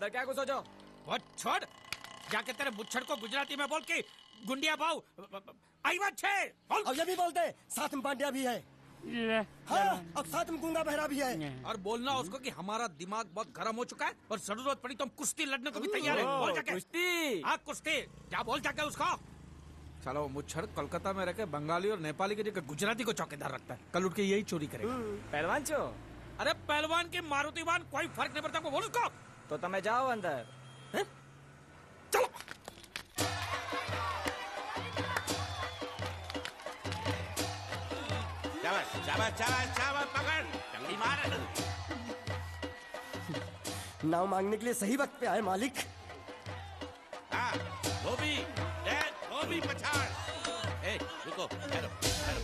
अंदर क्या घुसो जाओ। वो छोड़, जाके तेरे मुच्छड़ को गुजराती में बोल के गुंडिया भाव आई छे। और ये भी बोलते साथ में पांड्या भी है। हाँ, और साथ में गूंगा बहरा भी है। और बोलना उसको कि हमारा दिमाग बहुत गर्म हो चुका है और जरूरत पड़ी तो हम कुश्ती लड़ने को भी तैयार है। बोल जाके कुश्ती। हाँ कुश्ती, क्या बोल जाके उसको। चलो मुच्छड़ कोलकाता में रखे बंगाली और नेपाली की जगह गुजराती को चौकीदार रखता है, कल उठ के यही चोरी करेगा। पहलवान छो? अरे पहलवान की मारुति वाहन कोई फर्क नहीं पड़ता, बोल उसको। तो તમે જાઓ અંદર। चलो शाबाश शाबाश शाबाश शाबाश, पकड़ जल्दी मार। नाव मांगने के लिए सही वक्त पे आए मालिक। हाँ धोबी, धोबी पछाड़। ए रुको, ठहरो ठहरो।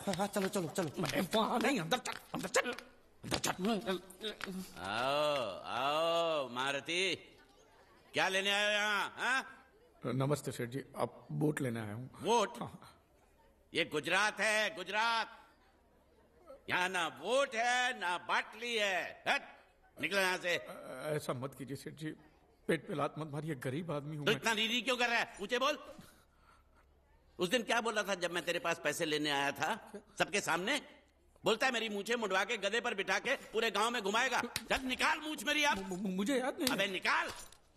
हाँ चलो चलो चलो। वहाँ नहीं, अंदर चल, अंदर चल, अंदर चल। आओ आओ मारुति, क्या लेने आए हो यहाँ? हाँ? नमस्ते सेठ जी, आप बोट लेने आया हूँ। वोट? ये गुजरात है, गुजरात। यहाँ ना वोट है ना बाटली है। हट, निकलो यहाँ से। ऐसा मत कीजिए सेठ जी, पेट पे लात मत मारिए, गरीब आदमी हूँ तो मैं। इतना रीरी क्यों कर रहा है? ऊंचे बोल। उस दिन क्या बोला था जब मैं तेरे पास पैसे लेने आया था सबके सामने? बोलता है मेरी मूछें मुंडवा के गधे पर बिठा के पूरे गांव में घुमाएगा। चल निकाल मूछ मेरी अब। मुझे याद नहीं। अबे निकाल,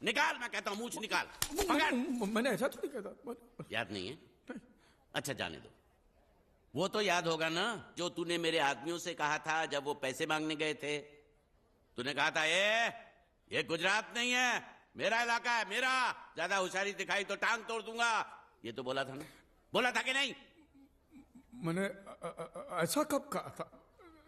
निकाल, मैं कहता हूँ मूछ निकाल। पकड़। मैंने ऐसा थोड़ी कहा था। याद नहीं है? अच्छा जाने दो। वो तो याद होगा ना जो तूने मेरे आदमियों से कहा था जब वो पैसे मांगने गए थे। तूने कहा था ये गुजरात नहीं है, मेरा इलाका है, मेरा। ज्यादा होशियारी दिखाई तो टांग तोड़ दूंगा। ये तो बोला था ना? बोला था कि नहीं? मैंने ऐसा कब कहा था?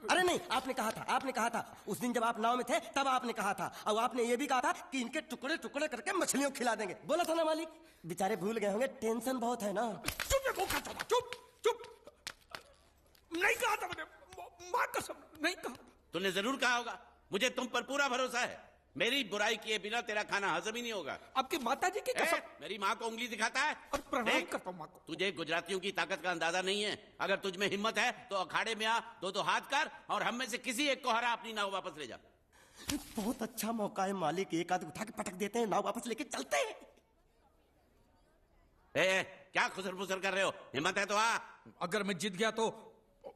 अरे नहीं, आपने कहा था, आपने कहा था। उस दिन जब आप नाव में थे तब आपने कहा था। और आपने ये भी कहा था कि इनके टुकड़े टुकड़े करके मछलियों को खिला देंगे। बोला था ना मालिक? बेचारे भूल गए होंगे, टेंशन बहुत है ना। चुप चुप, नहीं कहा था मैंने, मां कसम नहीं कहा। तूने जरूर कहा होगा। मुझे तुम पर पूरा भरोसा है। मेरी बुराई किए बिना तेरा खाना हजम ही नहीं होगा। आपकी माता जी की कसम। मेरी माँ को उंगली दिखाता है और प्रणाम करता हूँ माँ को। तुझे गुजरातियों की ताकत का अंदाजा नहीं है। अगर तुझ में हिम्मत है तो अखाड़े में आ, दो हाथ कर और हम में से किसी एक को हरा अपनी नाव वापस ले जा। बहुत अच्छा मौका है मालिक, एक आध उठा के पटक देते हैं, नाव वापस लेके चलते हैं। क्या खुसर फुसर कर रहे हो? हिम्मत है तो आ। अगर मैं जीत गया तो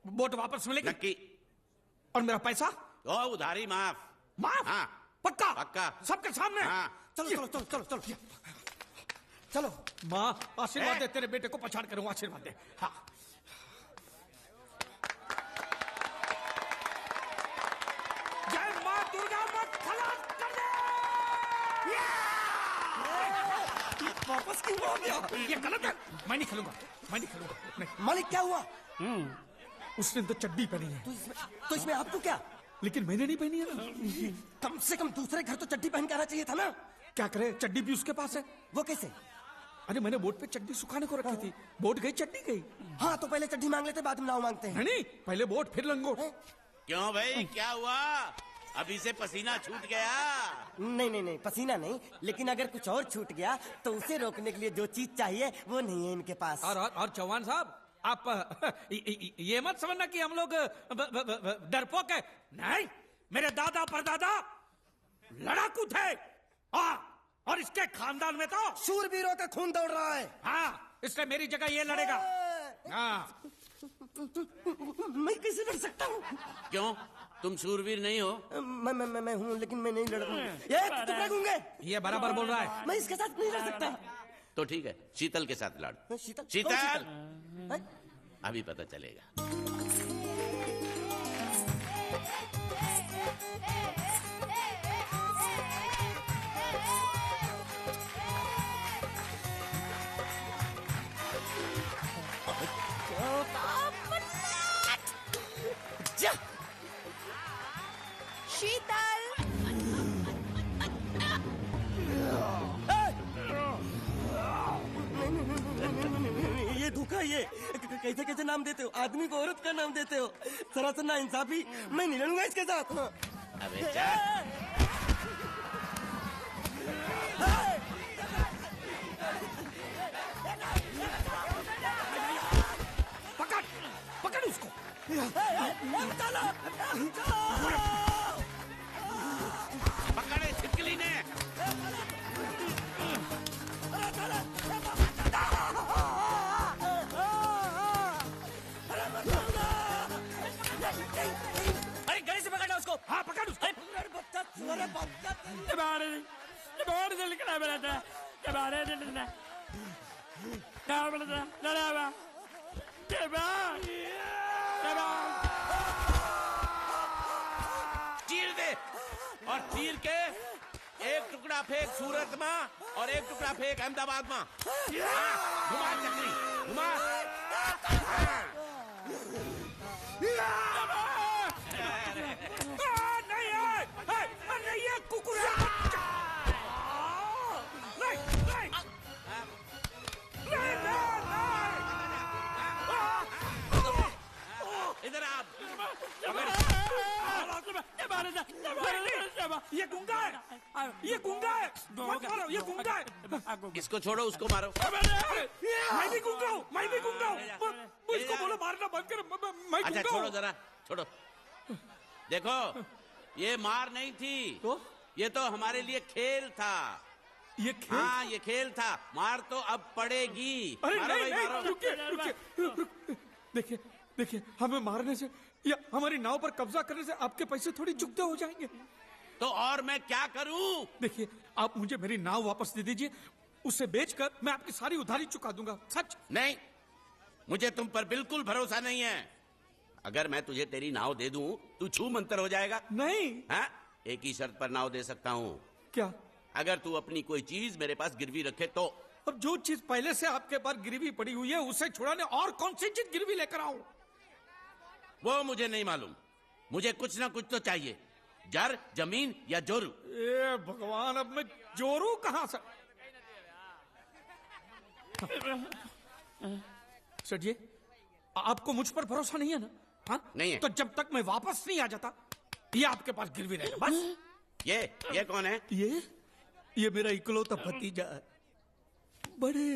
बोट वापस मिलेगी? नक्की। और मेरा पैसा? ओ उधारी माफ। माफ? हाँ पक्का? पक्का। सबके सामने? हाँ। चलो चलो चलो चलो चलो चलो। माँ आशीर्वाद दे, तेरे बेटे को पछाड़ करूँ, आशीर्वाद दे। हाँ जय माँ दुर्गा, मत खलास कर दे। वापस क्यों हो गया? ये गलत है, मैं नहीं खेलूंगा, मैं नहीं खेलूंगा। नहीं। मालिक क्या हुआ? उसने तो चड्डी पहनी है। तो इसमें आपको क्या? लेकिन मैंने नहीं पहनी है ना। कम से कम दूसरे घर तो चड्डी पहन के आना चाहिए था ना। क्या करे, चड्डी भी उसके पास है। वो कैसे? अरे मैंने बोट पे चड्डी सुखाने को रखी थी, बोट गई चड्डी गई। हाँ तो पहले चड्डी मांग लेते, बाद में नाव मांगते हैं। नहीं, पहले बोट फिर लंगोट। क्यों भाई, क्या हुआ? अभी से पसीना छूट गया? नहीं नहीं नहीं, पसीना नहीं, लेकिन अगर कुछ और छूट गया तो उसे रोकने के लिए जो चीज चाहिए वो नहीं है इनके पास। और चौहान साहब, आप ये मत समझना कि हम लोग डरपोक है। नहीं, मेरे दादा परदादा लड़ाकू थे। और इसके खानदान में तो शूरवीरों का खून दौड़ रहा है। हाँ, इसलिए मेरी जगह ये लड़ेगा। हाँ। मैं कैसे लड़ सकता हूँ? क्यों, तुम शूरवीर नहीं हो? मैं हूँ, लेकिन मैं नहीं लड़ूंगा। ये टुकड़ा गूंगे। ये बराबर बोल रहा है। मैं इसके साथ नहीं लड़ सकता। तो ठीक है, शीतल के साथ लड़। शीतल? शीतल अभी पता चलेगा। शीतल, ये धोखा, ये कैसे कैसे नाम देते हो? आदमी को औरत का नाम देते हो। सरासर ना इंसाफी। मैं नहीं लड़ूंगा इसके साथ। अबे जा। पकड़ पकड़ उसको। चीर दे और चीर के एक टुकड़ा फेंक सूरत में और एक टुकड़ा फेंक अहमदाबाद में। घुमा चक्री घुमा। नहीं ये कुकुरा इधर आप। ये गुंगा है, ये गुंगा है, मत मारो, ये गुंगा है। इसको छोड़ो उसको मारो। मैं भी गुंगा हूँ, मैं भी गुंगा हूँ। इसको बोलो मारना बंद कर, मैं अच्छा गुंगा छोड़ो हूँ। जरा छोड़ो। देखो ये मार नहीं थी, तो? ये तो हमारे लिए खेल था। ये खेल? हाँ ये खेल था। मार तो अब पड़ेगी। अरे मारो नहीं, भाई, नहीं, मारो। रुकिए। देखिए, देखिए, हमें मारने से या हमारी नाव पर कब्जा करने से आपके पैसे थोड़ी चुकते हो जाएंगे। तो और मैं क्या करूं? देखिए, आप मुझे मेरी नाव वापस दे दीजिए, उसे बेचकर मैं आपकी सारी उधारी चुका दूंगा। सच नहीं, मुझे तुम पर बिल्कुल भरोसा नहीं है। अगर मैं तुझे तेरी नाव दे दूं, तू छू मंतर हो जाएगा। नहीं। हाँ? एक ही शर्त पर नाव दे सकता हूँ। क्या? अगर तू अपनी कोई चीज मेरे पास गिरवी रखे तो। अब जो चीज पहले से आपके पास गिरवी पड़ी हुई है उसे छुड़ाने और कौन सी चीज गिरवी लेकर आऊं? वो मुझे नहीं मालूम। मुझे कुछ ना कुछ तो चाहिए। जर, जमीन या जोरू। ए भगवान, अब मैं जोरू कहां से? सर जी, आपको मुझ पर भरोसा नहीं है ना? हाँ? नहीं है। तो जब तक मैं वापस नहीं आ जाता, ये आपके पास गिरवी रहेगा बस। ये कौन है? ये मेरा इकलौता भतीजा है। बड़े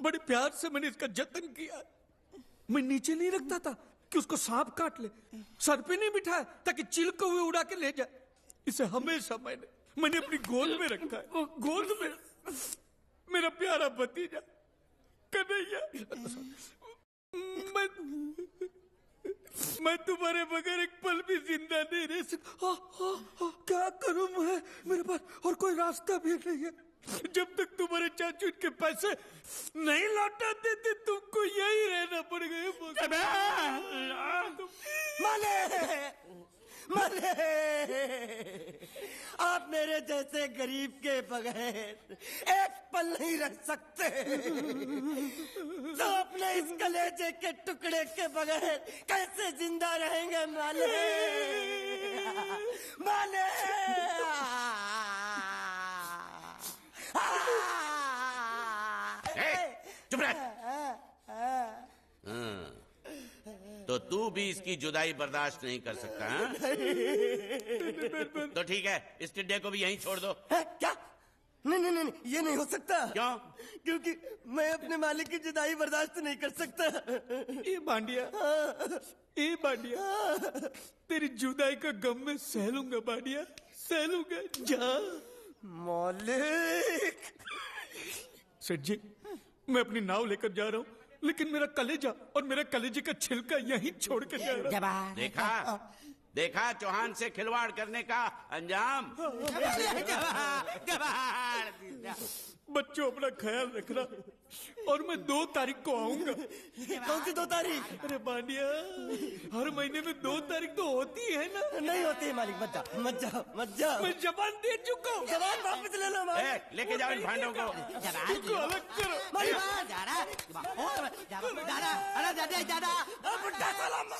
बड़े प्यार से मैंने इसका जतन किया। मैं नीचे नहीं रखता था कि उसको सांप काट ले, सर पे नहीं बिठाया ताकि चिल को हुए उड़ा के ले जाए। इसे हमेशा मैंने अपनी गोद में रखा है। गोद में मेरा प्यारा भतीजा कन्हैया। मैं तुम्हारे बगैर एक पल भी जिंदा नहीं रह सकता। क्या करूं मैं? मेरे पास और कोई रास्ता भी नहीं है। जब तक तुम्हारे चाचू के पैसे नहीं लौटा देते तुमको यही रहना पड़ेगा। माले, आप मेरे जैसे गरीब के बगैर एक पल नहीं रह सकते। तो अपने इस कलेजे के टुकड़े के बगैर कैसे जिंदा रहेंगे माले? माले चुप रह। तो तू भी इसकी जुदाई बर्दाश्त नहीं कर सकता हाँ? तो ठीक है, इस टिड्डे को भी यहीं छोड़ दो। क्या? नहीं, ये नहीं हो सकता। क्यों? क्योंकि मैं अपने मालिक की जुदाई बर्दाश्त नहीं कर सकता। ये बांडिया, तेरी जुदाई का गम मैं सह लूंगा बांडिया, सह लूंगा। जा मालिक। सेठ जी, मैं अपनी नाव लेकर जा रहा हूँ, लेकिन मेरा कलेजा और मेरा कलेजे का छिलका यहीं छोड़ के जा रहा हूँ। देखा चौहान से खिलवाड़ करने का अंजाम। बच्चों, अपना ख्याल रखना और मैं 2 तारीख को आऊंगा। कौन सी 2 तारीख? अरे बांडिया, हर महीने में 2 तारीख तो होती है ना? नहीं होती है मालिक। मत जाओ। मैं जबान दे चुका हूँ। जवान वापस ले लो मालिक। लेके जाओ इन भांडों को। इनको अलग करो।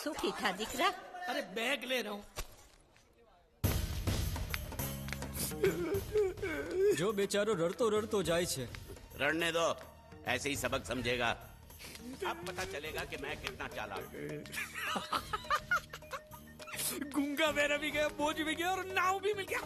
सुखी था दिखरा। अरे बैग ले रहा हूँ। जो बेचारो रड़तो रड़तो जाए छे। रड़ने दो, ऐसे ही सबक समझेगा। अब पता चलेगा कि मैं कितना चालाक हूँ। गुंगा मेरा भी गया, बोझ भी गया और नाव भी मिल गया।